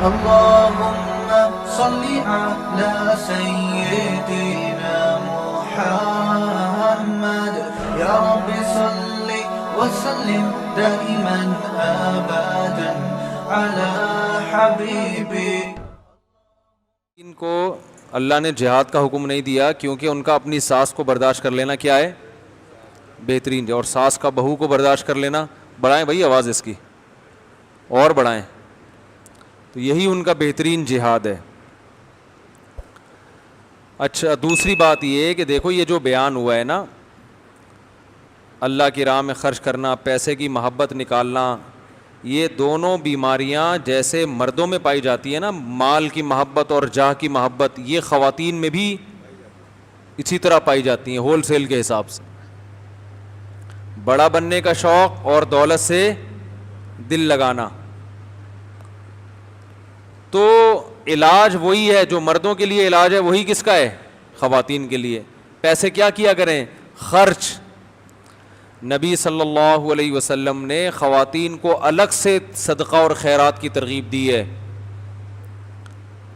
اللهم صل على سيدنا محمد يا رب صل وسلم دائما ابدا على حبيبي. ان کو اللہ نے جہاد کا حکم نہیں دیا کیونکہ ان کا اپنی ساس کو برداشت کر لینا کیا ہے بہترین ہے, اور ساس کا بہو کو برداشت کر لینا, بڑھائیں بھائی آواز اس کی اور بڑھائیں, تو یہی ان کا بہترین جہاد ہے. اچھا دوسری بات یہ ہے کہ دیکھو یہ جو بیان ہوا ہے نا, اللہ کی راہ میں خرچ کرنا, پیسے کی محبت نکالنا, یہ دونوں بیماریاں جیسے مردوں میں پائی جاتی ہیں نا, مال کی محبت اور جاہ کی محبت, یہ خواتین میں بھی اسی طرح پائی جاتی ہیں ہول سیل کے حساب سے. بڑا بننے کا شوق اور دولت سے دل لگانا. تو علاج وہی ہے جو مردوں کے لیے علاج ہے, وہی کس کا ہے خواتین کے لیے. پیسے کیا کیا کریں خرچ. نبی صلی اللہ علیہ وسلم نے خواتین کو الگ سے صدقہ اور خیرات کی ترغیب دی ہے,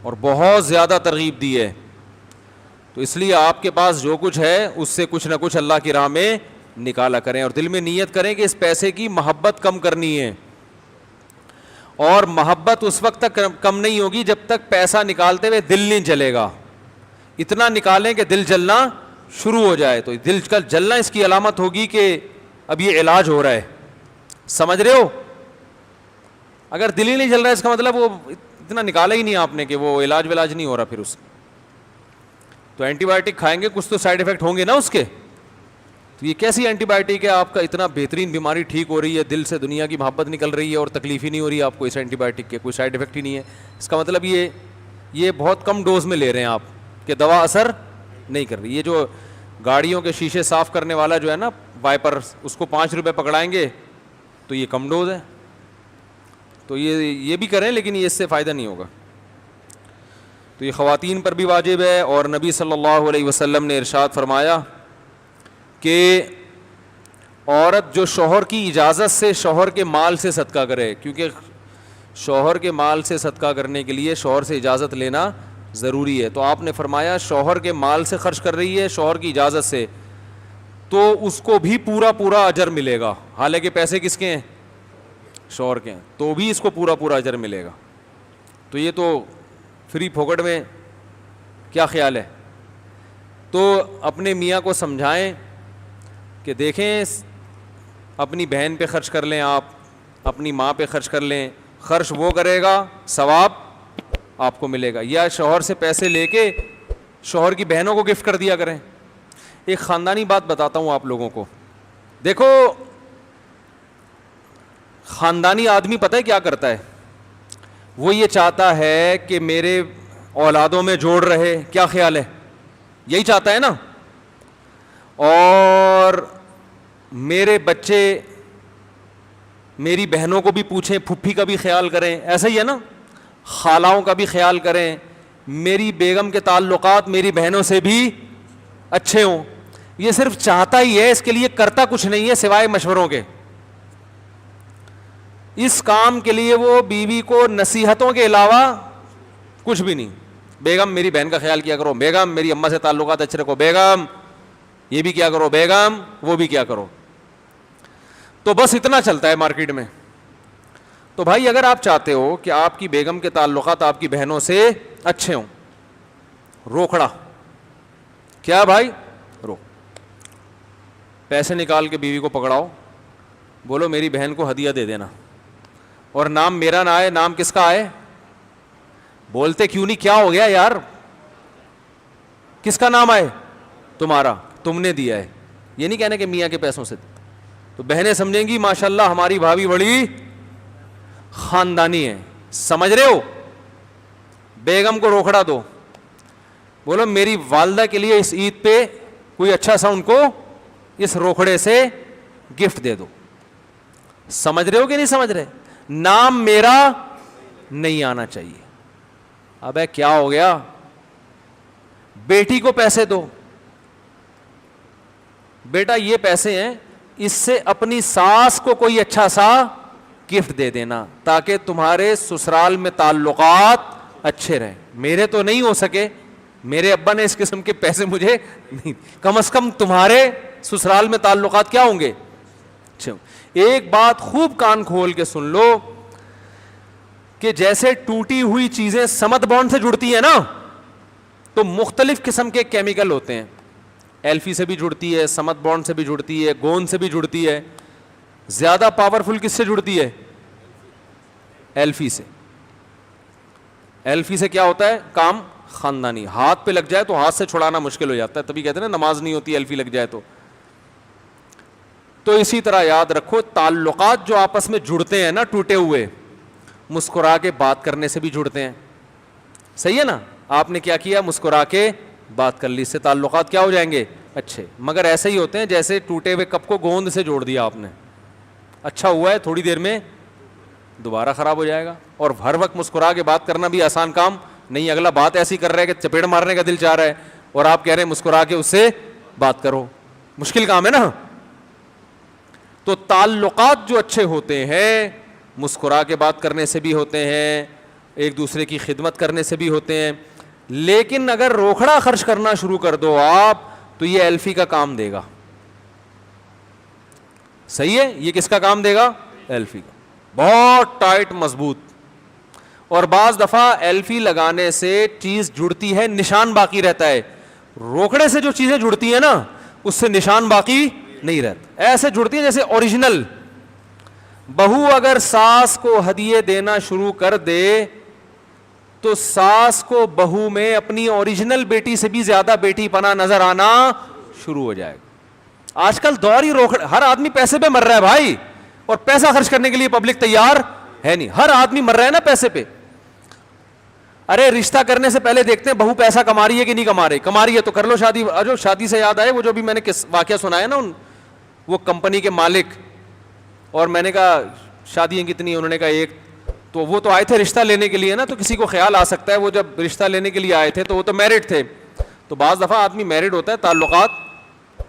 اور بہت زیادہ ترغیب دی ہے. تو اس لیے آپ کے پاس جو کچھ ہے اس سے کچھ نہ کچھ اللہ کی راہ میں نکالا کریں, اور دل میں نیت کریں کہ اس پیسے کی محبت کم کرنی ہے. اور محبت اس وقت تک کم نہیں ہوگی جب تک پیسہ نکالتے ہوئے دل نہیں جلے گا. اتنا نکالیں کہ دل جلنا شروع ہو جائے, تو دل کا جلنا اس کی علامت ہوگی کہ اب یہ علاج ہو رہا ہے. سمجھ رہے ہو؟ اگر دل ہی نہیں جل رہا ہے اس کا مطلب وہ اتنا نکالا ہی نہیں آپ نے کہ وہ علاج ولاج نہیں ہو رہا. پھر اس تو اینٹی بایوٹک کھائیں گے کچھ تو سائڈ ایفیکٹ ہوں گے نا اس کے. تو یہ کیسی اینٹی بایوٹک ہے, آپ کا اتنا بہترین بیماری ٹھیک ہو رہی ہے, دل سے دنیا کی محبت نکل رہی ہے اور تکلیف ہی نہیں ہو رہی ہے آپ کو اس اینٹی بایوٹک کے, کوئی سائڈ ایفیکٹ ہی نہیں ہے. اس کا مطلب یہ بہت کم ڈوز میں لے رہے ہیں آپ کہ دوا اثر نہیں کر رہی. یہ جو گاڑیوں کے شیشے صاف کرنے والا جو ہے نا وائپر, اس کو 5 روپے پکڑائیں گے تو یہ کم ڈوز ہے. تو یہ بھی کریں لیکن یہ اس سے فائدہ نہیں ہوگا. تو یہ خواتین پر بھی واجب ہے. اور نبی صلی اللہ علیہ وسلم نے ارشاد فرمایا کہ عورت جو شوہر کی اجازت سے شوہر کے مال سے صدقہ کرے, کیونکہ شوہر کے مال سے صدقہ کرنے کے لیے شوہر سے اجازت لینا ضروری ہے. تو آپ نے فرمایا شوہر کے مال سے خرچ کر رہی ہے شوہر کی اجازت سے, تو اس کو بھی پورا اجر ملے گا. حالانکہ پیسے کس کے ہیں شوہر کے ہیں, تو بھی اس کو پورا اجر ملے گا. تو یہ تو فری پھوکٹ میں کیا خیال ہے. تو اپنے میاں کو سمجھائیں کہ دیکھیں اپنی بہن پہ خرچ کر لیں, آپ اپنی ماں پہ خرچ کر لیں, خرچ وہ کرے گا ثواب آپ کو ملے گا. یا شوہر سے پیسے لے کے شوہر کی بہنوں کو گفٹ کر دیا کریں. ایک خاندانی بات بتاتا ہوں آپ لوگوں کو. دیکھو خاندانی آدمی پتہ ہے کیا کرتا ہے, وہ یہ چاہتا ہے کہ میرے اولادوں میں جوڑ رہے. کیا خیال ہے؟ یہی چاہتا ہے نا. اور میرے بچے میری بہنوں کو بھی پوچھیں, پھپھی کا بھی خیال کریں, ایسا ہی ہے نا, خالاؤں کا بھی خیال کریں, میری بیگم کے تعلقات میری بہنوں سے بھی اچھے ہوں. یہ صرف چاہتا ہی ہے, اس کے لیے کرتا کچھ نہیں ہے سوائے مشوروں کے. اس کام کے لیے وہ بیوی کو نصیحتوں کے علاوہ کچھ بھی نہیں. بیگم میری بہن کا خیال کیا کرو, بیگم میری اماں سے تعلقات اچھے رکھو, بیگم یہ بھی کیا کرو, بیگم وہ بھی کیا کرو. تو بس اتنا چلتا ہے مارکیٹ میں. تو بھائی اگر آپ چاہتے ہو کہ آپ کی بیگم کے تعلقات آپ کی بہنوں سے اچھے ہوں, روکڑا کیا بھائی, پیسے نکال کے بیوی کو پکڑاؤ, بولو میری بہن کو ہدیہ دے دینا, اور نام میرا نہ آئے, نام کس کا آئے. بولتے کیوں نہیں, کیا ہو گیا یار, کس کا نام آئے, تمہارا, تم نے دیا ہے. یہ نہیں کہنے کہ میاں کے پیسوں سے. تو بہنیں سمجھیں گی ماشاءاللہ ہماری بھابھی بڑی خاندانی ہے. سمجھ رہے ہو؟ بیگم کو روکڑا دو, بولو میری والدہ کے لیے اس عید پہ کوئی اچھا سا ان کو اس روکڑے سے گفٹ دے دو. سمجھ رہے ہو کہ نہیں سمجھ رہے؟ نام میرا نہیں آنا چاہیے. ابے کیا ہو گیا. بیٹی کو پیسے دو, بیٹا یہ پیسے ہیں, اس سے اپنی ساس کو کوئی اچھا سا گفٹ دے دینا تاکہ تمہارے سسرال میں تعلقات اچھے رہیں. میرے تو نہیں ہو سکے, میرے ابا نے اس قسم کے پیسے مجھے نہیں, کم از کم تمہارے سسرال میں تعلقات کیا ہوں گے, اچھے. ایک بات خوب کان کھول کے سن لو کہ جیسے ٹوٹی ہوئی چیزیں سمت بانڈ سے جڑتی ہیں نا, تو مختلف قسم کے کیمیکل ہوتے ہیں. ایلفی سے بھی جڑتی ہے, سمت بانڈ سے بھی جڑتی ہے, گوند سے بھی جڑتی ہے. زیادہ پاورفل کس سے جڑتی ہے؟ ایلفی سے. ایلفی سے کیا ہوتا ہے کام خاندانی, ہاتھ پہ لگ جائے تو ہاتھ سے چھڑانا مشکل ہو جاتا ہے, تبھی کہتے ہیں نا نماز نہیں ہوتی ایلفی لگ جائے تو. تو اسی طرح یاد رکھو تعلقات جو آپس میں جڑتے ہیں نا ٹوٹے ہوئے, مسکرا کے بات کرنے سے بھی جڑتے ہیں. صحیح ہے نا, آپ نے کیا کیا, مسکرا کے بات کر لی, اس سے تعلقات کیا ہو جائیں گے, اچھے. مگر ایسے ہی ہوتے ہیں جیسے ٹوٹے ہوئے کپ کو گوند سے جوڑ دیا آپ نے, اچھا ہوا ہے تھوڑی دیر میں دوبارہ خراب ہو جائے گا. اور ہر وقت مسکرا کے بات کرنا بھی آسان کام نہیں. اگلا بات ایسی کر رہا ہے کہ چپیڑ مارنے کا دل چاہ رہا ہے, اور آپ کہہ رہے ہیں مسکرا کے اس سے بات کرو, مشکل کام ہے نا. تو تعلقات جو اچھے ہوتے ہیں مسکرا کے بات کرنے سے بھی ہوتے ہیں, ایک دوسرے کی خدمت کرنے سے بھی ہوتے ہیں. لیکن اگر روکھڑا خرچ کرنا شروع کر دو آپ تو یہ ایلفی کا کام دے گا. صحیح ہے, یہ کس کا کام دے گا, ایلفی کا, بہت ٹائٹ مضبوط. اور بعض دفعہ ایلفی لگانے سے چیز جڑتی ہے, نشان باقی رہتا ہے. روکڑے سے جو چیزیں جڑتی ہیں نا اس سے نشان باقی نہیں رہتا, ایسے جڑتی ہیں جیسے اوریجنل. بہو اگر ساس کو ہدیے دینا شروع کر دے تو ساس کو بہو میں اپنی اوریجنل بیٹی سے بھی زیادہ بیٹی پنا نظر آنا شروع ہو جائے گا. آج کل دور ہی روکڑا, ہر آدمی پیسے پہ مر رہا ہے بھائی, اور پیسہ خرچ کرنے کے لیے پبلک تیار ہے نہیں. ہر آدمی مر رہا ہے نا پیسے پہ. ارے رشتہ کرنے سے پہلے دیکھتے ہیں بہو پیسہ کما رہی ہے کہ نہیں کما رہی, کما رہی ہے تو کر لو شادی. جو شادی سے یاد آئے, وہ جو بھی میں نے واقعہ سنایا نا, وہ کمپنی کے مالک, اور میں نے کہا شادیاں کتنی, انہوں نے کہا ایک. تو وہ تو آئے تھے رشتہ لینے کے لیے نا, تو کسی کو خیال آ سکتا ہے وہ جب رشتہ لینے کے لیے آئے تھے تو وہ تو میرڈ تھے. تو بعض دفعہ آدمی میرڈ ہوتا ہے, تعلقات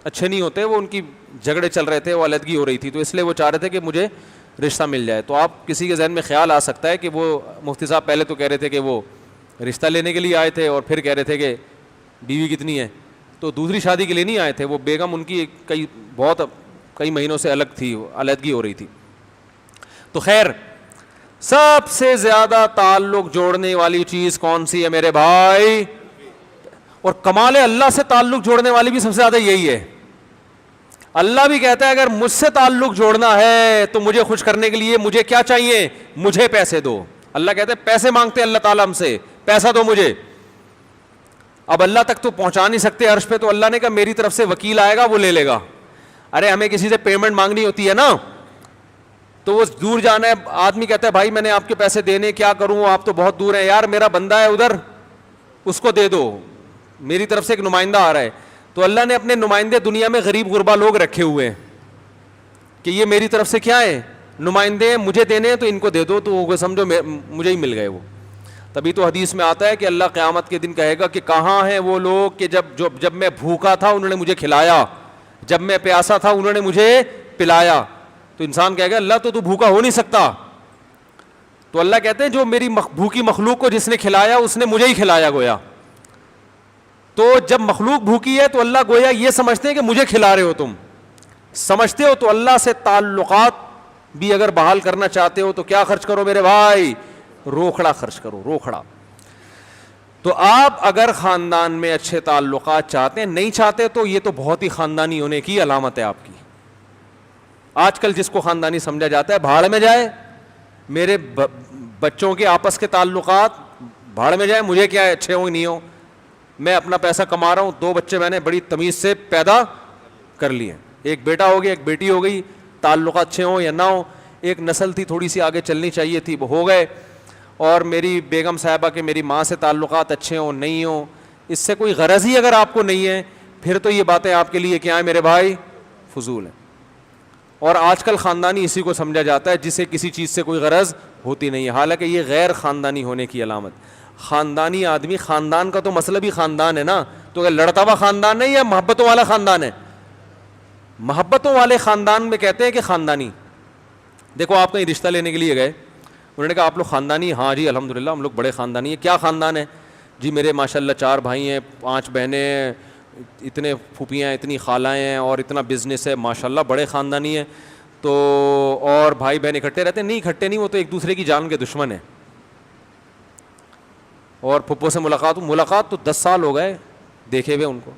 اچھے نہیں ہوتے, وہ ان کی جھگڑے چل رہے تھے, وہ علیحدگی ہو رہی تھی, تو اس لیے وہ چاہ رہے تھے کہ مجھے رشتہ مل جائے. تو آپ کسی کے ذہن میں خیال آ سکتا ہے کہ وہ مفتی صاحب پہلے تو کہہ رہے تھے کہ وہ رشتہ لینے کے لیے آئے تھے, اور پھر کہہ رہے تھے کہ بیوی کتنی ہے, تو دوسری شادی کے لیے نہیں آئے تھے. وہ بیگم ان کی کئی مہینوں سے الگ تھی, علیحدگی ہو رہی تھی. تو خیر, سب سے زیادہ تعلق جوڑنے والی چیز کون سی ہے میرے بھائی؟ اور کمال اللہ سے تعلق جوڑنے والی بھی سب سے زیادہ یہی ہے. اللہ بھی کہتا ہے اگر مجھ سے تعلق جوڑنا ہے تو مجھے خوش کرنے کے لیے مجھے کیا چاہیے, مجھے پیسے دو. اللہ کہتے ہیں پیسے مانگتے اللہ تعالیٰ ہم سے, پیسہ دو مجھے. اب اللہ تک تو پہنچا نہیں سکتے عرش پہ, تو اللہ نے کہا میری طرف سے وکیل آئے گا, وہ لے لے گا. ارے ہمیں کسی سے پیمنٹ مانگنی ہوتی ہے نا, تو وہ دور جانا ہے, آدمی کہتا ہے بھائی میں نے آپ کے پیسے دینے, کیا کروں, آپ تو بہت دور ہیں. یار میرا بندہ ہے ادھر, اس کو دے دو, میری طرف سے ایک نمائندہ آ رہا ہے. تو اللہ نے اپنے نمائندے دنیا میں غریب غربا لوگ رکھے ہوئے ہیں کہ یہ میری طرف سے کیا ہے, نمائندے ہیں, مجھے دینے ہیں, تو ان کو دے دو. تو وہ سمجھو مجھے ہی مل گئے وہ. تبھی تو حدیث میں آتا ہے کہ اللہ قیامت کے دن کہے گا کہ کہاں ہیں وہ لوگ کہ جب میں بھوکا تھا انہوں نے مجھے کھلایا, جب میں پیاسا تھا انہوں نے مجھے پلایا. تو انسان کہے گا اللہ تو بھوکا ہو نہیں سکتا. تو اللہ کہتے ہیں جو میری بھوکی مخلوق کو جس نے کھلایا اس نے مجھے ہی کھلایا گویا. تو جب مخلوق بھوکی ہے تو اللہ گویا یہ سمجھتے ہیں کہ مجھے کھلا رہے ہو, تم سمجھتے ہو. تو اللہ سے تعلقات بھی اگر بحال کرنا چاہتے ہو تو کیا خرچ کرو میرے بھائی, روکھڑا خرچ کرو, روکھڑا. تو آپ اگر خاندان میں اچھے تعلقات چاہتے ہیں, نہیں چاہتے تو یہ تو بہت ہی خاندانی ہونے کی علامت ہے آپ کی. آج کل جس کو خاندانی سمجھا جاتا ہے بھاڑ میں جائے, میرے بچوں کے آپس کے تعلقات بھاڑ میں جائے, مجھے کیا ہے اچھے ہو نہیں ہو, میں اپنا پیسہ کما رہا ہوں. 2 بچے میں نے بڑی تمیز سے پیدا کر لیے, ایک بیٹا ہو گیا, ایک بیٹی ہو گئی. تعلقات اچھے ہوں یا نہ ہوں, ایک نسل تھی تھوڑی سی آگے چلنی چاہیے تھی, وہ ہو گئے. اور میری بیگم صاحبہ کے میری ماں سے تعلقات اچھے ہوں نہیں ہوں, اس سے کوئی غرض ہی اگر آپ کو نہیں ہے, پھر تو یہ باتیں آپ کے لیے کیا ہیں میرے بھائی, فضول ہیں. اور آج کل خاندانی اسی کو سمجھا جاتا ہے جسے کسی چیز سے کوئی غرض ہوتی نہیں ہے, حالانکہ یہ غیر خاندانی ہونے کی علامت. خاندانی آدمی, خاندان کا تو مسئلہ بھی خاندان ہے نا, تو کہ لڑتا ہوا خاندان ہے یا محبتوں والا خاندان ہے؟ محبتوں والے خاندان میں کہتے ہیں کہ خاندانی. دیکھو آپ کہیں رشتہ لینے کے لیے گئے, انہوں نے کہا آپ لوگ خاندانی؟ ہاں جی الحمدللہ ہم لوگ بڑے خاندانی ہیں. کیا خاندان ہے؟ جی میرے ماشاءاللہ 4 بھائی ہیں, 5 بہنیں ہیں, اتنے پھوپھیاں ہیں, اتنی خالائیں ہیں, اور اتنا بزنس ہے, ماشاءاللہ بڑے خاندانی ہیں. تو اور بھائی بہن اکٹھے رہتے ہیں؟ نہیں اکٹھے نہیں, وہ تو ایک دوسرے کی جان کے دشمن ہیں. اور پھپھو سے ملاقات تو 10 سال ہو گئے دیکھے ہوئے ان کو.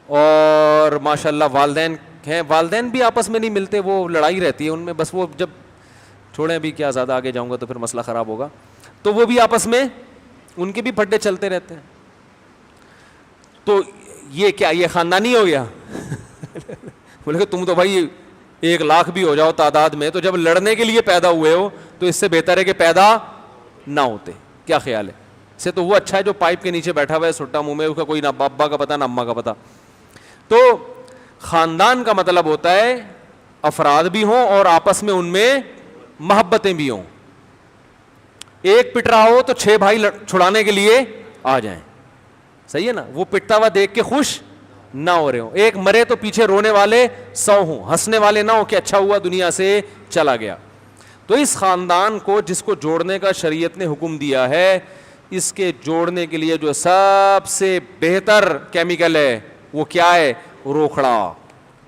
اور ماشاءاللہ والدین ہیں, والدین بھی آپس میں نہیں ملتے, وہ لڑائی رہتی ہے ان میں بس. وہ جب چھوڑیں ابھی کیا زیادہ آگے جاؤں گا تو پھر مسئلہ خراب ہوگا. تو وہ بھی آپس میں ان کے بھی پھڈے چلتے رہتے ہیں. تو یہ کیا, یہ خاندانی ہو گیا؟ بولے کہ تم تو بھائی 1 لاکھ بھی ہو جاؤ تعداد میں, تو جب لڑنے کے لیے پیدا ہوئے ہو تو اس سے بہتر ہے کہ پیدا نہ ہوتے. کیا خیال ہے؟ سے تو وہ اچھا ہے جو پائپ کے نیچے بیٹھا ہوا ہے سٹا منہ میں, اس کا کوئی نہ ابا کا پتہ نہ اماں کا پتہ. تو خاندان کا مطلب ہوتا ہے افراد بھی ہوں اور آپس میں ان میں محبتیں بھی ہوں. ایک پٹ رہا ہو تو 6 بھائی چھڑانے کے لیے آ جائیں. صحیح ہے نا؟ وہ پٹتا ہوا دیکھ کے خوش نہ ہو رہے ہوں. ایک مرے تو پیچھے رونے والے 100 ہوں, ہنسنے والے نہ ہوں کہ اچھا ہوا دنیا سے چلا گیا. تو اس خاندان کو جس کو جوڑنے کا شریعت نے حکم دیا ہے, اس کے جوڑنے کے لیے جو سب سے بہتر کیمیکل ہے وہ کیا ہے؟ روکھڑا.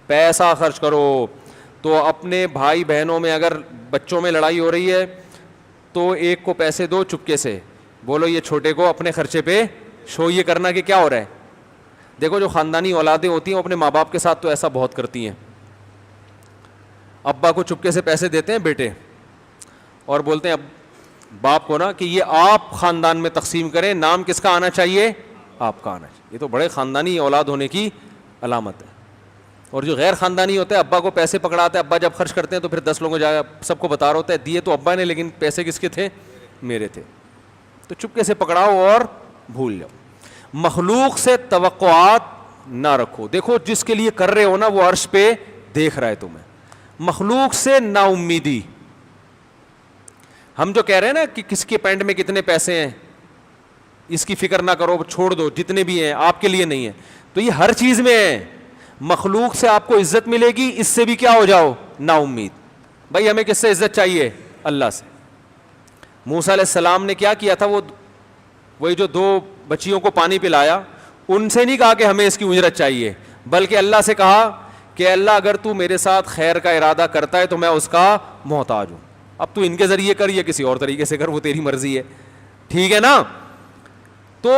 پیسہ خرچ کرو. تو اپنے بھائی بہنوں میں اگر بچوں میں لڑائی ہو رہی ہے تو ایک کو پیسے دو چپکے سے, بولو یہ چھوٹے کو اپنے خرچے پہ شو یہ کرنا کہ کیا ہو رہا ہے. دیکھو جو خاندانی اولادیں ہوتی ہیں وہ اپنے ماں باپ کے ساتھ تو ایسا بہت کرتی ہیں. ابا کو چپکے سے پیسے دیتے ہیں بیٹے اور بولتے ہیں باپ کو نا کہ یہ آپ خاندان میں تقسیم کریں, نام کس کا آنا چاہیے؟ آپ کا آنا چاہیے. یہ تو بڑے خاندانی اولاد ہونے کی علامت ہے. اور جو غیر خاندانی ہوتا ہے ابا کو پیسے پکڑاتا ہے, ابا جب خرچ کرتے ہیں تو پھر 10 لوگوں جا سب کو بتا رہا ہوتا ہے دیے تو ابا نے لیکن پیسے کس کے تھے؟ میرے تھے. تو چپکے سے پکڑاؤ اور بھول جاؤ. مخلوق سے توقعات نہ رکھو. دیکھو جس کے لیے کر رہے ہو نا وہ عرش پہ دیکھ رہا ہے تمہیں. مخلوق سے نا امیدی. ہم جو کہہ رہے ہیں نا کہ کس کے پینٹ میں کتنے پیسے ہیں اس کی فکر نہ کرو, چھوڑ دو, جتنے بھی ہیں آپ کے لیے نہیں ہیں. تو یہ ہر چیز میں ہے. مخلوق سے آپ کو عزت ملے گی, اس سے بھی کیا ہو جاؤ؟ نا امید. بھائی ہمیں کس سے عزت چاہیے؟ اللہ سے. موسیٰ علیہ السلام نے کیا کیا تھا؟ وہی جو 2 بچیوں کو پانی پلایا, ان سے نہیں کہا کہ ہمیں اس کی اجرت چاہیے, بلکہ اللہ سے کہا کہ اللہ اگر تو میرے ساتھ خیر کا ارادہ کرتا ہے تو میں اس کا محتاج ہوں. اب تو ان کے ذریعے کر یا کسی اور طریقے سے کر, وہ تیری مرضی ہے. ٹھیک ہے نا؟ تو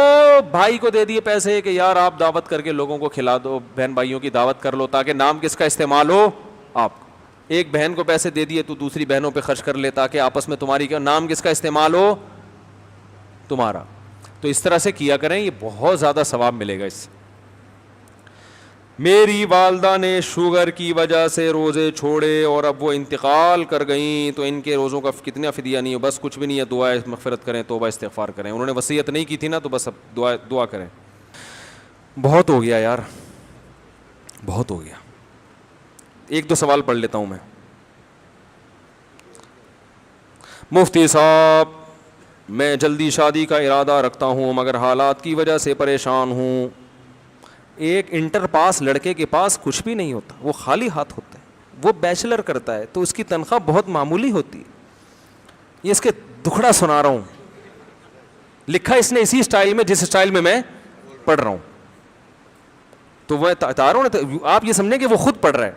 بھائی کو دے دیے پیسے کہ یار آپ دعوت کر کے لوگوں کو کھلا دو, بہن بھائیوں کی دعوت کر لو تاکہ نام کس کا استعمال ہو؟ آپ. ایک بہن کو پیسے دے دیے تو دوسری بہنوں پہ خرچ کر لے تاکہ آپس میں تمہاری نام کس کا استعمال ہو؟ تمہارا. تو اس طرح سے کیا کریں, یہ بہت زیادہ ثواب ملے گا اس سے. میری والدہ نے شوگر کی وجہ سے روزے چھوڑے اور اب وہ انتقال کر گئیں, تو ان کے روزوں کا کتنا فدیہ نہیں ہو؟ بس کچھ بھی نہیں ہے, دعا مغفرت کریں, توبہ استغفار کریں. انہوں نے وصیت نہیں کی تھی نا, تو بس اب دعا کریں. بہت ہو گیا یار, بہت ہو گیا. 1-2 سوال پڑھ لیتا ہوں میں. مفتی صاحب میں جلدی شادی کا ارادہ رکھتا ہوں مگر حالات کی وجہ سے پریشان ہوں. ایک انٹر پاس لڑکے کے پاس کچھ بھی نہیں ہوتا, وہ خالی ہاتھ ہوتا ہے, وہ بیچلر کرتا ہے تو اس کی تنخواہ بہت معمولی ہوتی ہے. یہ اس کے دکھڑا سنا رہا ہوں, لکھا اس نے اسی اسٹائل میں جس اسٹائل میں پڑھ رہا ہوں. تو وہ تاروں نے, آپ یہ سمجھیں کہ وہ خود پڑھ رہا ہے,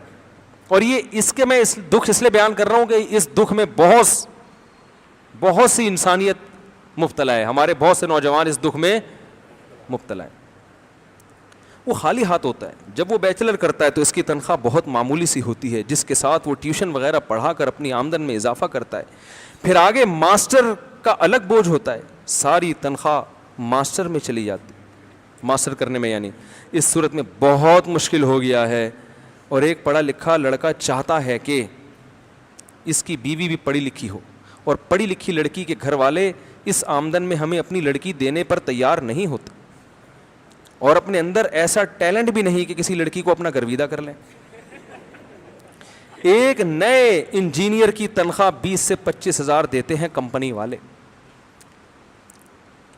اور یہ اس کے میں اس دکھ اس لیے بیان کر رہا ہوں کہ اس دکھ میں بہت سی انسانیت مبتلا ہے. ہمارے بہت سے نوجوان اس دکھ میں مبتلا ہے. وہ خالی ہاتھ ہوتا ہے. جب وہ بیچلر کرتا ہے تو اس کی تنخواہ بہت معمولی سی ہوتی ہے, جس کے ساتھ وہ ٹیوشن وغیرہ پڑھا کر اپنی آمدن میں اضافہ کرتا ہے. پھر آگے ماسٹر کا الگ بوجھ ہوتا ہے, ساری تنخواہ ماسٹر میں چلی جاتی, ماسٹر کرنے میں. یعنی اس صورت میں بہت مشکل ہو گیا ہے. اور ایک پڑھا لکھا لڑکا چاہتا ہے کہ اس کی بیوی بھی پڑھی لکھی ہو, اور پڑھی لکھی لڑکی کے گھر والے اس آمدن میں ہمیں اپنی لڑکی دینے پر تیار نہیں ہوتے, اور اپنے اندر ایسا ٹیلنٹ بھی نہیں کہ کسی لڑکی کو اپنا گرویدہ کر لیں. ایک نئے انجینئر کی تنخواہ 20 سے 25 ہزار دیتے ہیں کمپنی والے.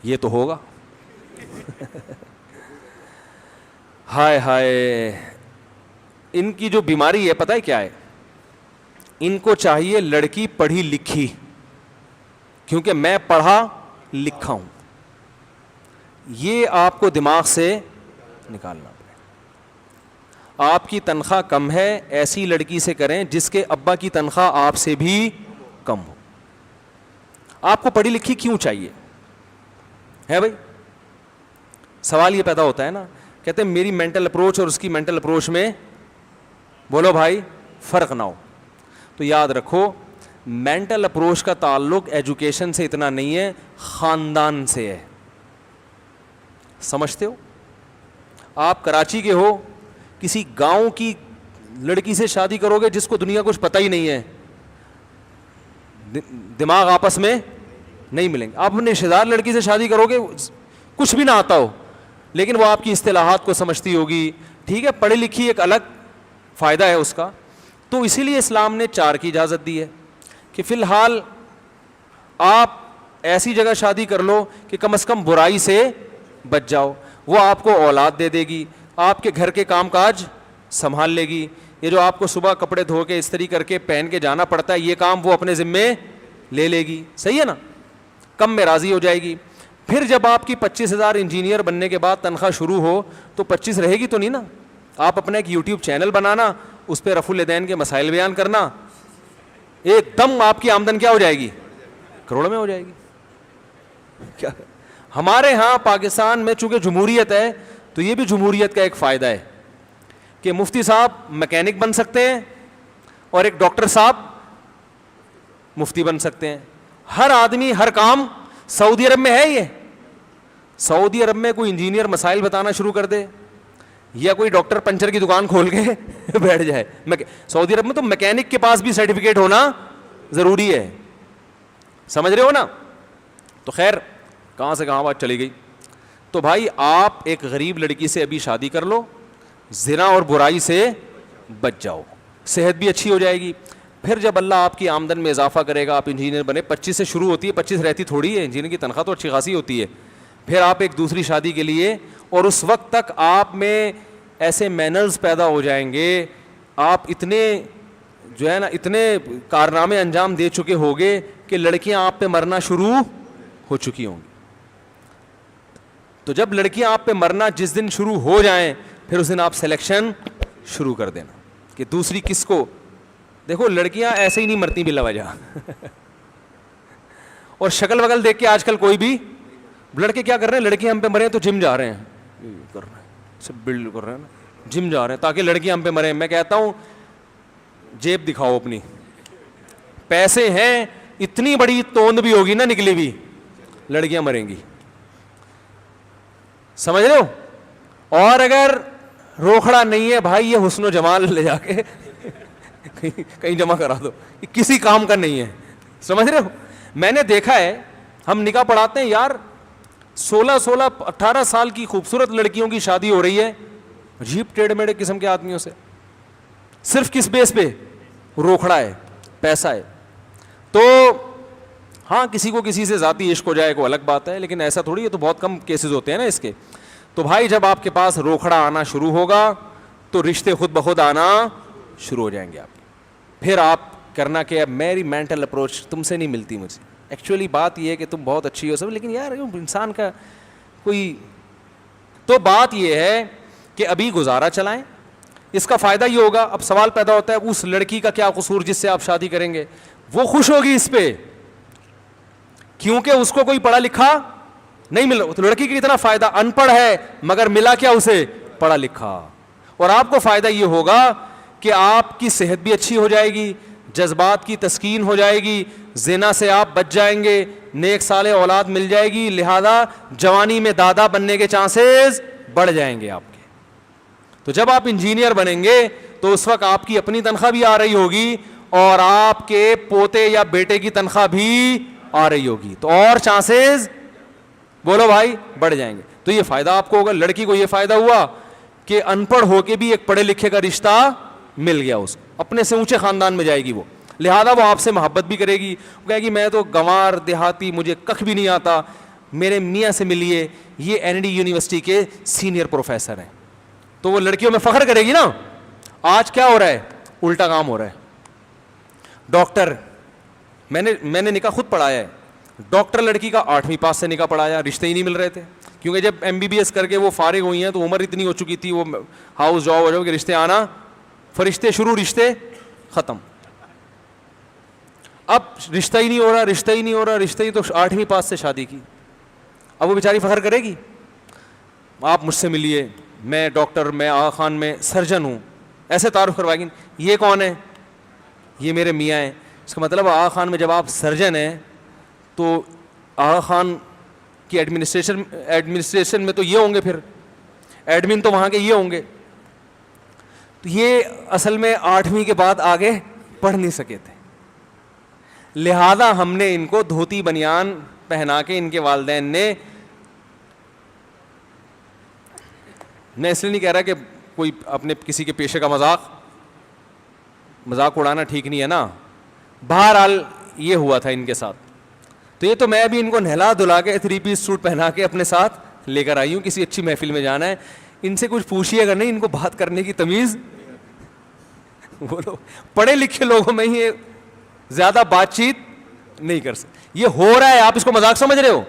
یہ تو ہوگا. ہائے ہائے, ان کی جو بیماری ہے پتہ ہے کیا ہے؟ ان کو چاہیے لڑکی پڑھی لکھی, کیونکہ میں پڑھا لکھا ہوں. یہ آپ کو دماغ سے نکالنا پڑے. آپ کی تنخواہ کم ہے, ایسی لڑکی سے کریں جس کے ابا کی تنخواہ آپ سے بھی کم ہو. آپ کو پڑھی لکھی کیوں چاہیے ہے بھائی؟ سوال یہ پیدا ہوتا ہے نا, کہتے ہیں میری مینٹل اپروچ اور اس کی مینٹل اپروچ میں بولو بھائی فرق نہ ہو. تو یاد رکھو, مینٹل اپروچ کا تعلق ایجوکیشن سے اتنا نہیں ہے, خاندان سے ہے. سمجھتے ہو؟ آپ کراچی کے ہو, کسی گاؤں کی لڑکی سے شادی کرو گے جس کو دنیا کچھ پتہ ہی نہیں ہے, دماغ آپس میں نہیں ملیں گے. آپ اپنے رشتے دار لڑکی سے شادی کرو گے, کچھ بھی نہ آتا ہو لیکن وہ آپ کی اصطلاحات کو سمجھتی ہوگی. ٹھیک ہے, پڑھی لکھی ایک الگ فائدہ ہے اس کا. تو اسی لیے اسلام نے 4 کی اجازت دی ہے کہ فی الحال آپ ایسی جگہ شادی کر لو کہ کم از کم برائی سے بچ جاؤ. وہ آپ کو اولاد دے دے گی, آپ کے گھر کے کام کاج سنبھال لے گی. یہ جو آپ کو صبح کپڑے دھو کے استری کر کے پہن کے جانا پڑتا ہے, یہ کام وہ اپنے ذمے لے لے گی. صحیح ہے نا, کم میں راضی ہو جائے گی. پھر جب آپ کی 25,000 انجینئر بننے کے بعد تنخواہ شروع ہو تو 25 رہے گی تو نہیں نا. آپ اپنا ایک یوٹیوب چینل بنانا, اس پہ رفع الیدین کے مسائل بیان کرنا, ایک دم آپ کی آمدن کیا ہو جائے گی؟ کروڑوں میں ہو جائے گی. کیا ہمارے ہاں پاکستان میں چونکہ جمہوریت ہے تو یہ بھی جمہوریت کا ایک فائدہ ہے کہ مفتی صاحب میکینک بن سکتے ہیں اور ایک ڈاکٹر صاحب مفتی بن سکتے ہیں. ہر آدمی ہر کام. سعودی عرب میں ہے یہ, سعودی عرب میں کوئی انجینئر مسائل بتانا شروع کر دے یا کوئی ڈاکٹر پنچر کی دکان کھول کے بیٹھ جائے. سعودی عرب میں تو میکینک کے پاس بھی سرٹیفکیٹ ہونا ضروری ہے. سمجھ رہے ہو نا؟ تو خیر, کہاں سے کہاں بات چلی گئی. تو بھائی آپ ایک غریب لڑکی سے ابھی شادی کر لو, زنا اور برائی سے بچ جاؤ, صحت بھی اچھی ہو جائے گی. پھر جب اللہ آپ کی آمدن میں اضافہ کرے گا, آپ انجینئر بنے, 25 سے شروع ہوتی ہے, 25 رہتی تھوڑی ہے, انجینئر کی تنخواہ تو اچھی خاصی ہوتی ہے. پھر آپ ایک دوسری شادی کے لیے, اور اس وقت تک آپ میں ایسے مینرز پیدا ہو جائیں گے, آپ اتنے جو ہے نا اتنے کارنامے انجام دے چکے ہوگے کہ لڑکیاں آپ پہ مرنا شروع ہو چکی ہوں گی. تو جب لڑکیاں آپ پہ مرنا جس دن شروع ہو جائیں, پھر اس دن آپ سلیکشن شروع کر دینا کہ دوسری کس کو. دیکھو لڑکیاں ایسے ہی نہیں مرتی بلا وجہ اور شکل وکل دیکھ کے آج کل کوئی بھی, لڑکے کیا کر رہے ہیں, لڑکیاں ہم پہ مرے تو جم جا رہے ہیں, کر رہے ہیں سب بلڈ کر رہے ہیں نا, جم جا رہے ہیں تاکہ لڑکیاں ہم پہ مریں. میں کہتا ہوں جیب دکھاؤ اپنی, پیسے ہیں, اتنی بڑی توند بھی ہوگی نا نکلی بھی, لڑکیاں مریں گی. سمجھ رہے ہو؟ اور اگر روکھڑا نہیں ہے بھائی, یہ حسن و جمال لے جا کے کہیں جمع کرا دو, یہ کسی کام کا نہیں ہے. سمجھ رہے ہو؟ میں نے دیکھا ہے, ہم نکاح پڑھاتے ہیں یار, 16-18 سال کی خوبصورت لڑکیوں کی شادی ہو رہی ہے عجیب ٹیڑھے میڑھے قسم کے آدمیوں سے, صرف کس بیس پہ؟ روکھڑا ہے, پیسہ ہے. تو ہاں کسی کو کسی سے ذاتی عشق ہو جائے کو الگ بات ہے, لیکن ایسا تھوڑی ہے, تو بہت کم کیسز ہوتے ہیں نا اس کے. تو بھائی جب آپ کے پاس روکھڑا آنا شروع ہوگا تو رشتے خود بخود آنا شروع ہو جائیں گے آپ. پھر آپ کرنا کہ اب میری مینٹل اپروچ تم سے نہیں ملتی مجھے, ایکچولی بات یہ ہے کہ تم بہت اچھی ہو سب, لیکن یار انسان کا کوئی. تو بات یہ ہے کہ ابھی گزارا چلائیں, اس کا فائدہ یہ ہوگا. اب سوال پیدا ہوتا ہے اس لڑکی کا کیا قصور جس سے آپ شادی کریں گے؟ وہ خوش ہوگی اس پہ کیونکہ اس کو کوئی پڑھا لکھا نہیں ملا. تو لڑکی کی اتنا فائدہ, ان پڑھ ہے مگر ملا کیا اسے؟ پڑھا لکھا. اور آپ کو فائدہ یہ ہوگا کہ آپ کی صحت بھی اچھی ہو جائے گی, جذبات کی تسکین ہو جائے گی, زنا سے آپ بچ جائیں گے, نیک صالح اولاد مل جائے گی, لہذا جوانی میں دادا بننے کے چانسز بڑھ جائیں گے آپ کے. تو جب آپ انجینئر بنیں گے تو اس وقت آپ کی اپنی تنخواہ بھی آ رہی ہوگی اور آپ کے پوتے یا بیٹے کی تنخواہ بھی آ رہی ہوگی, تو اور چانسز بولو بھائی بڑھ جائیں گے. تو یہ فائدہ آپ کو ہوگا. لڑکی کو یہ فائدہ ہوا کہ ان پڑھ ہو کے بھی ایک پڑھے لکھے کا رشتہ مل گیا, اس کو اپنے سے اونچے خاندان میں جائے گی وہ, لہذا وہ آپ سے محبت بھی کرے گی. وہ کہے گی میں تو گنوار دیہاتی, مجھے کخ بھی نہیں آتا, میرے میاں سے ملیے, یہ این ڈی یونیورسٹی کے سینئر پروفیسر ہیں. تو وہ لڑکیوں میں فخر کرے گی نا. آج کیا ہو رہا ہے؟ الٹا کام ہو رہا ہے. ڈاکٹر, میں نے نکاح خود پڑھایا ہے, ڈاکٹر لڑکی کا 8ویں پاس سے نکاح پڑھایا, رشتے ہی نہیں مل رہے تھے, کیونکہ جب MBBS کر کے وہ فارغ ہوئی ہیں تو عمر اتنی ہو چکی تھی, وہ ہاؤس جاب ہو جاؤ کہ رشتے آنا, فرشتے شروع, رشتے ختم. اب رشتہ ہی نہیں ہو رہا, رشتہ ہی نہیں ہو رہا, رشتہ ہی, تو 8ویں پاس سے شادی کی. اب وہ بیچاری فخر کرے گی, آپ مجھ سے ملیے, میں ڈاکٹر, میں آغا خان میں سرجن ہوں, ایسے تعارف کروائے گی. یہ کون ہے؟ یہ میرے میاں ہیں. اس کا مطلب آغا خان میں جب آپ سرجن ہیں تو آغا خان کی ایڈمنسٹریشن میں تو یہ ہوں گے, پھر ایڈمن تو وہاں کے یہ ہوں گے. تو یہ اصل میں 8ویں کے بعد آگے پڑھ نہیں سکے تھے, لہذا ہم نے ان کو دھوتی بنیان پہنا کے, ان کے والدین نے, میں اس لیے نہیں کہہ رہا کہ کوئی اپنے کسی کے پیشے کا مذاق اڑانا ٹھیک نہیں ہے نا, بہرحال یہ ہوا تھا ان کے ساتھ. تو یہ تو میں بھی ان کو نہلا دھلا کے 3 پیس سوٹ پہنا کے اپنے ساتھ لے کر آئی ہوں, کسی اچھی محفل میں جانا ہے. ان سے کچھ پوچھیے اگر نہیں, ان کو بات کرنے کی تمیز, وہ لوگ پڑھے لکھے لوگوں میں ہی زیادہ بات چیت نہیں کر سکتے. یہ ہو رہا ہے, آپ اس کو مذاق سمجھ رہے ہو.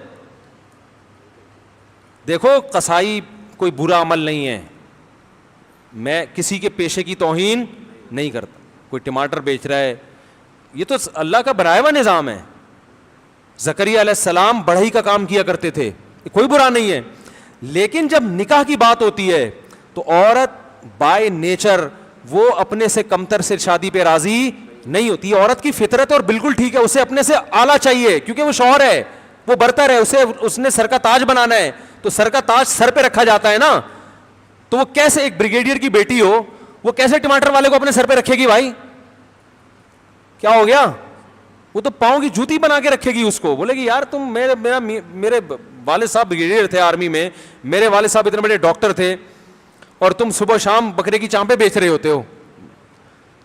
دیکھو قصائی کوئی برا عمل نہیں ہے, میں کسی کے پیشے کی توہین نہیں کرتا. کوئی ٹماٹر بیچ رہا ہے, یہ تو اللہ کا بنایا ہوا نظام ہے. زکریا علیہ السلام بڑھئی کا کام کیا کرتے تھے, کوئی برا نہیں ہے. لیکن جب نکاح کی بات ہوتی ہے تو عورت بائی نیچر وہ اپنے سے کمتر سے شادی پہ راضی نہیں ہوتی. عورت کی فطرت اور بالکل ٹھیک ہے, اسے اپنے سے اعلیٰ چاہیے, کیونکہ وہ شوہر ہے, وہ برتر ہے, اس نے سر کا تاج بنانا ہے, تو سر کا تاج سر پہ رکھا جاتا ہے نا. تو وہ کیسے, ایک بریگیڈیئر کی بیٹی ہو, وہ کیسے ٹماٹر والے کو اپنے سر پہ رکھے گی بھائی؟ کیا ہو گیا؟ وہ تو پاؤں کی جوتی بنا کے رکھے گی اس کو, بولے گی یار تم, میرے والد صاحب بریگیڈیئر تھے آرمی میں, میرے والد صاحب اتنے بڑے ڈاکٹر تھے, اور تم صبح شام بکرے کی چانپیں بیچ رہے ہوتے ہو.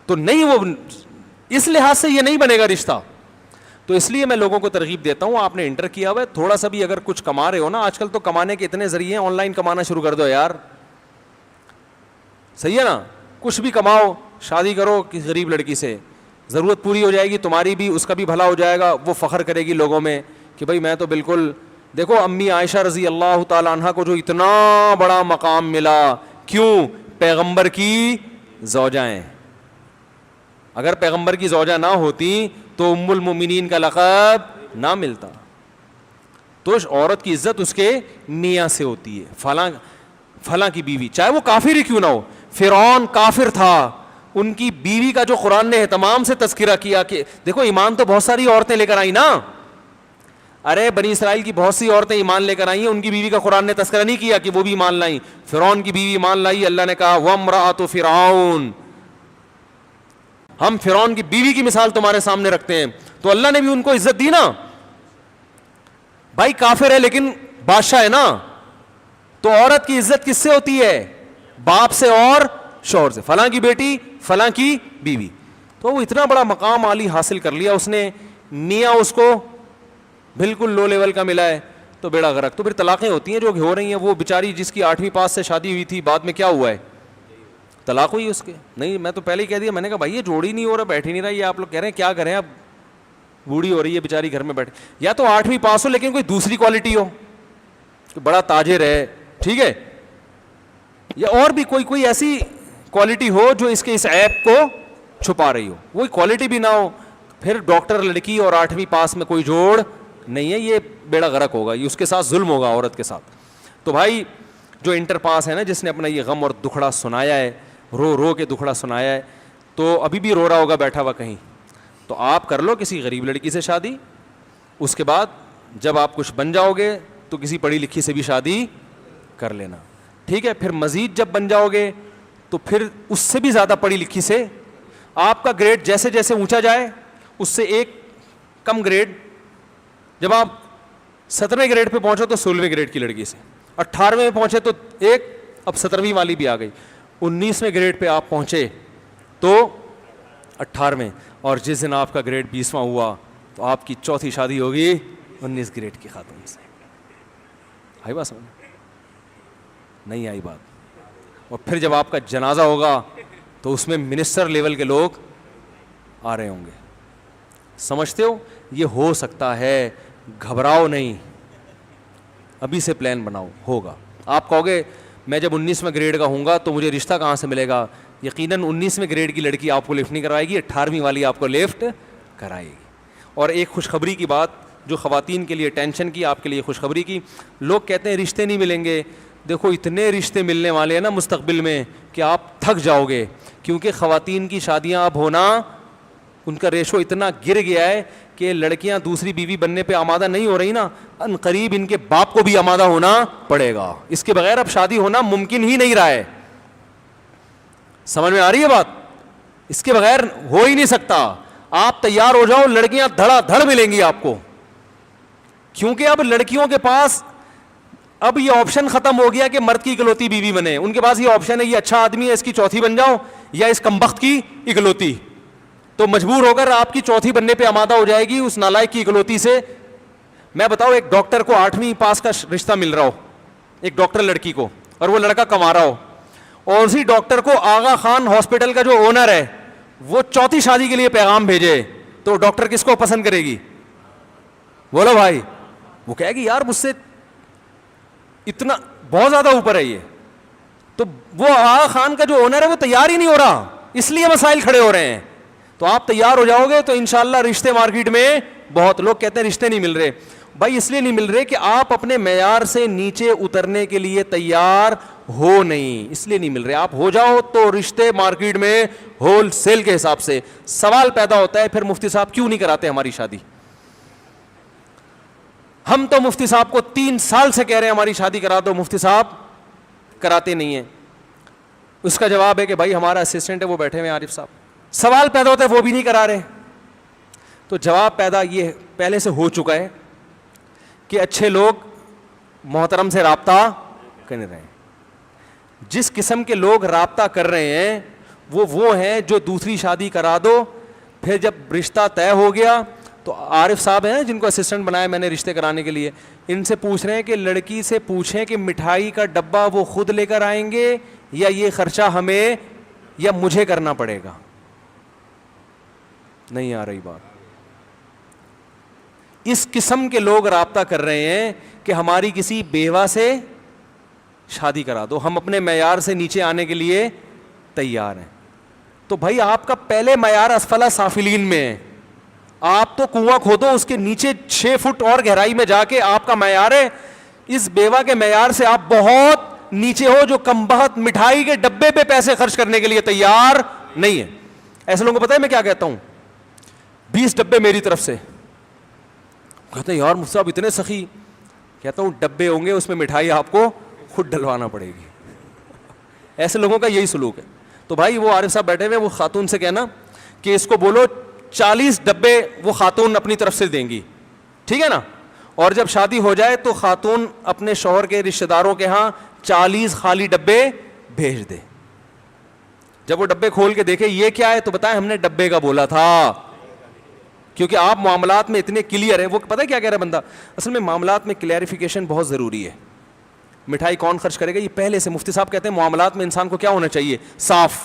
تو نہیں, وہ اس لحاظ سے یہ نہیں بنے گا رشتہ. تو اس لیے میں لوگوں کو ترغیب دیتا ہوں, آپ نے انٹر کیا ہوا ہے, تھوڑا سا بھی اگر کچھ کما رہے ہو نا, آج کل تو کمانے کے اتنے ذریعے ہیں, آن لائن کمانا شروع کر دو یار, صحیح ہے نا. کچھ بھی کماؤ, شادی کرو کسی غریب لڑکی سے, ضرورت پوری ہو جائے گی تمہاری بھی, اس کا بھی بھلا ہو جائے گا, وہ فخر کرے گی لوگوں میں کہ بھائی میں تو بالکل. دیکھو امی عائشہ رضی اللہ تعالی عنہ کو جو اتنا بڑا مقام ملا, کیوں؟ پیغمبر کی زوجہ ہیں. اگر پیغمبر کی زوجہ نہ ہوتی تو ام المؤمنین کا لقب نہ ملتا. تو عورت کی عزت اس کے میاں سے ہوتی ہے, فلاں کی بیوی, چاہے وہ کافر ہی کیوں نہ ہو. فرعون کافر تھا, ان کی بیوی کا جو قرآن نے اہتمام سے تذکرہ کیا کہ دیکھو ایمان تو بہت ساری عورتیں لے کر آئی نا, ارے بنی اسرائیل کی بہت سی عورتیں ایمان لے کر آئی ہیں, ان کی بیوی کا قرآن نے تذکرہ نہیں کیا کہ وہ بھی ایمان لائیں. فرعون کی بیوی ایمان لائی, اللہ نے کہا وامرأۃ فرعون, ہم فرعون کی بیوی کی مثال تمہارے سامنے رکھتے ہیں. تو اللہ نے بھی ان کو عزت دی نا. بھائی کافر ہے لیکن بادشاہ ہے نا, تو عورت کی عزت کس سے ہوتی ہے؟ باپ سے اور شوہر سے. فلاں کی بیٹی, فلاں کی بیوی. تو وہ اتنا بڑا مقام عالی حاصل کر لیا اس نے, میاں اس کو بالکل لو لیول کا ملا ہے, تو بیڑا غرق. تو پھر طلاقیں ہوتی ہیں جو ہو رہی ہیں. وہ بیچاری جس کی 8ویں پاس سے شادی ہوئی تھی, بعد میں کیا ہوا ہے؟ طلاق ہوئی اس کے. نہیں, میں تو پہلے ہی کہہ دیا, میں نے کہا بھائی یہ جوڑی نہیں ہو رہا, بیٹھ ہی نہیں رہا, یہ آپ لوگ کہہ رہے ہیں کیا کریں, اب بوڑھی ہو رہی ہے بیچاری گھر میں بیٹھے. یا تو 8ویں پاس ہو لیکن کوئی دوسری کوالٹی ہو, بڑا تاجر ہے, ٹھیک ہے, یا اور بھی کوئی ایسی کوالٹی ہو جو اس کے اس عیب کو چھپا رہی ہو. وہی کوالٹی بھی نہ ہو, پھر ڈاکٹر لڑکی اور 8ویں پاس میں کوئی جوڑ نہیں ہے, یہ بیڑا غرق ہوگا, یہ اس کے ساتھ ظلم ہوگا عورت کے ساتھ. تو بھائی جو انٹر پاس ہے نا, جس نے اپنا یہ غم اور دکھڑا سنایا ہے, رو رو کے دکھڑا سنایا ہے, تو ابھی بھی رو رہا ہوگا بیٹھا ہوا کہیں, تو آپ کر لو کسی غریب لڑکی سے شادی. اس کے بعد جب آپ کچھ بن جاؤ گے تو کسی پڑھی لکھی سے بھی شادی کر لینا, ٹھیک ہے. پھر مزید جب بن جاؤ گے تو پھر اس سے بھی زیادہ پڑھی لکھی سے, آپ کا گریڈ جیسے جیسے اونچا جائے اس سے ایک کم گریڈ, جب آپ 17ویں گریڈ پہ پہنچو تو 16ویں گریڈ کی لڑکی سے, 18ویں میں پہنچے تو ایک, اب 17ویں والی بھی آ گئی, 19ویں گریڈ پہ آپ پہنچے تو 18ویں, اور جس دن آپ کا گریڈ 20واں ہوا تو آپ کی چوتھی شادی ہوگی 19 گریڈ کی خاتون سے. آئی بات سمجھ؟ نہیں آئی بات؟ اور پھر جب آپ کا جنازہ ہوگا تو اس میں منسٹر لیول کے لوگ آ رہے ہوں گے, سمجھتے ہو؟ یہ ہو سکتا ہے, گھبراؤ نہیں, ابھی سے پلان بناؤ, ہوگا. آپ کہو گے میں جب 19ویں گریڈ کا ہوں گا تو مجھے رشتہ کہاں سے ملے گا؟ یقیناً 19ویں گریڈ کی لڑکی آپ کو لفٹ نہیں کروائے گی, 18ویں والی آپ کو لفٹ کرائے گی. اور ایک خوشخبری کی بات جو خواتین کے لیے ٹینشن کی, آپ کے لیے خوشخبری کی. لوگ کہتے ہیں رشتے نہیں ملیں گے. دیکھو اتنے رشتے ملنے والے ہیں نا مستقبل میں کہ آپ تھک جاؤ گے, کیونکہ خواتین کی شادیاں اب ہونا, ان کا ریشو اتنا گر گیا ہے کہ لڑکیاں دوسری بیوی بننے پہ آمادہ نہیں ہو رہی نا, ان قریب ان کے باپ کو بھی آمادہ ہونا پڑے گا. اس کے بغیر اب شادی ہونا ممکن ہی نہیں رہا ہے. سمجھ میں آ رہی ہے بات؟ اس کے بغیر ہو ہی نہیں سکتا. آپ تیار ہو جاؤ, لڑکیاں دھڑا دھڑ ملیں گی آپ کو, کیونکہ اب لڑکیوں کے پاس اب یہ آپشن ختم ہو گیا کہ مرد کی اکلوتی بیوی بنے. ان کے پاس یہ آپشن ہے, یہ اچھا آدمی ہے اس کی چوتھی بن جاؤ, یا اس کمبخت کی اکلوتی. تو مجبور ہو کر آپ کی چوتھی بننے پہ آمادہ ہو جائے گی اس نالائق کی اکلوتی سے. میں بتاؤ, ایک ڈاکٹر کو 8ویں پاس کا رشتہ مل رہا ہو, ایک ڈاکٹر لڑکی کو, اور وہ لڑکا کما رہا ہو, اور اسی ڈاکٹر کو آغا خان ہاسپٹل کا جو اونر ہے وہ چوتھی شادی کے لیے پیغام بھیجے, تو ڈاکٹر کس کو پسند کرے گی؟ بولو بھائی. وہ کہے گی یار مجھ سے اتنا بہت زیادہ اوپر ہے یہ. تو وہ آغا خان کا جو اونر ہے وہ تیار ہی نہیں ہو رہا, اس لیے مسائل کھڑے ہو رہے ہیں. تو آپ تیار ہو جاؤ گے تو انشاءاللہ رشتے مارکیٹ میں بہت. لوگ کہتے ہیں رشتے نہیں مل رہے. بھائی اس لیے نہیں مل رہے کہ آپ اپنے معیار سے نیچے اترنے کے لیے تیار ہو نہیں, اس لیے نہیں مل رہے. آپ ہو جاؤ تو رشتے مارکیٹ میں ہول سیل کے حساب سے. سوال پیدا ہوتا ہے پھر مفتی صاحب کیوں نہیں کراتے ہماری شادی؟ ہم تو مفتی صاحب کو 3 سال سے کہہ رہے ہیں ہماری شادی کرا دو, مفتی صاحب کراتے نہیں ہیں. اس کا جواب ہے کہ بھائی ہمارا اسسٹنٹ ہے وہ بیٹھے ہوئے ہیں عارف صاحب. سوال پیدا ہوتا ہے وہ بھی نہیں کرا رہے. تو جواب پیدا یہ پہلے سے ہو چکا ہے کہ اچھے لوگ محترم سے رابطہ کر رہے ہیں. جس قسم کے لوگ رابطہ کر رہے ہیں وہ ہیں جو دوسری شادی کرا دو, پھر جب رشتہ طے ہو گیا تو عارف صاحب ہیں جن کو اسسٹنٹ بنایا میں نے رشتے کرانے کے لیے, ان سے پوچھ رہے ہیں کہ لڑکی سے پوچھیں کہ مٹھائی کا ڈبہ وہ خود لے کر آئیں گے یا یہ خرچہ ہمیں یا مجھے کرنا پڑے گا. نہیں آ رہی بات. اس قسم کے لوگ رابطہ کر رہے ہیں کہ ہماری کسی بیوہ سے شادی کرا دو, ہم اپنے معیار سے نیچے آنے کے لیے تیار ہیں. تو بھائی آپ کا پہلے معیار اسفل سافلین میں ہے. آپ تو کنواں کھودو, اس کے نیچے 6 فٹ اور گہرائی میں جا کے آپ کا معیار ہے. اس بیوہ کے معیار سے آپ بہت نیچے ہو جو کمبخت مٹھائی کے ڈبے پہ پیسے خرچ کرنے کے لیے تیار نہیں ہے. ایسے لوگوں کو پتہ ہے میں کیا کہتا ہوں؟ 20 ڈبے میری طرف سے. کہتے ہیں یار مفتی صاحب اتنے سخی. کہتا ہوں ڈبے ہوں گے اس میں مٹھائی آپ کو خود ڈلوانا پڑے گی. ایسے لوگوں کا یہی سلوک ہے. تو بھائی وہ عارف صاحب بیٹھے ہوئے, وہ خاتون سے کہنا کہ اس کو بولو 40 ڈبے وہ خاتون اپنی طرف سے دیں گی, ٹھیک ہے نا. اور جب شادی ہو جائے تو خاتون اپنے شوہر کے رشتہ داروں کے ہاں 40 خالی ڈبے بھیج دے. جب وہ ڈبے کھول کے دیکھے یہ کیا ہے تو بتائیں ہم نے ڈبے کا بولا تھا. کیونکہ آپ معاملات میں اتنے کلیئر ہیں. وہ پتہ ہے کیا کہہ رہا ہے بندہ؟ اصل میں معاملات میں کلیئریفیکیشن بہت ضروری ہے. مٹھائی کون خرچ کرے گا یہ پہلے سے. مفتی صاحب کہتے ہیں معاملات میں انسان کو کیا ہونا چاہیے؟ صاف.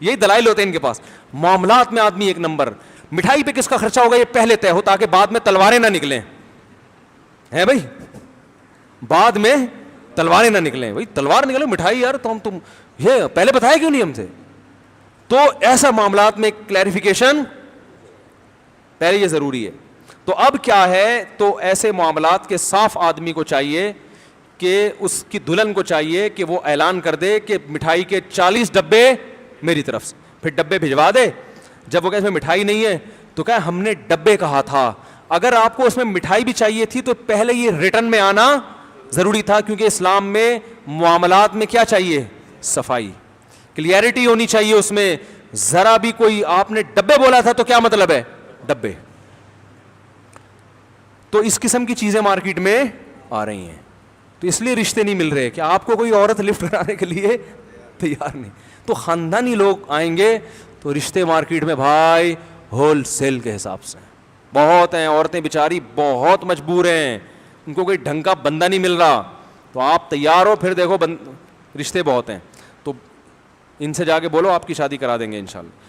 یہی دلائل ہوتے ہیں ان کے پاس. معاملات میں آدمی ایک نمبر. مٹھائی پہ کس کا خرچہ ہوگا یہ پہلے طے ہو تاکہ بعد میں تلواریں نہ نکلیں. ہے بھائی, بعد میں تلواریں نہ نکلیں. بھائی تلوار نکلے مٹھائی یار تو تم یہ پہلے بتایا کیوں نہیں ہم سے؟ تو ایسا معاملات میں کلیریفیکیشن پہلے یہ ضروری ہے. تو اب کیا ہے, تو ایسے معاملات کے صاف آدمی کو چاہیے کہ اس کی دلہن کو چاہیے کہ وہ اعلان کر دے کہ مٹھائی کے 40 ڈبے میری طرف سے. پھر ڈبے بھجوا دے. جب وہ کہ اس میں مٹھائی نہیں ہے تو کہ ہم نے ڈبے کہا تھا. اگر آپ کو اس میں مٹھائی بھی چاہیے تھی تو پہلے یہ ریٹرن میں آنا ضروری تھا, کیونکہ اسلام میں معاملات میں کیا چاہیے؟ صفائی, کلیئرٹی ہونی چاہیے اس میں. ذرا بھی کوئی آپ نے ڈبے بولا تھا تو کیا مطلب ہے؟ ڈبے. تو اس قسم کی چیزیں مارکیٹ میں آ رہی ہیں. تو اس لیے رشتے نہیں مل رہے کہ آپ کو کوئی عورت لفٹ کرانے کے لیے تیار نہیں. تو خاندانی لوگ آئیں گے تو رشتے مارکیٹ میں بھائی ہول سیل کے حساب سے بہت ہیں. عورتیں بیچاری بہت مجبور ہیں, ان کو کوئی ڈھنگ کا بندہ نہیں مل رہا. تو آپ تیار ہو, پھر دیکھو رشتے بہت ہیں. تو ان سے جا کے بولو آپ کی شادی کرا دیں گے انشاءاللہ.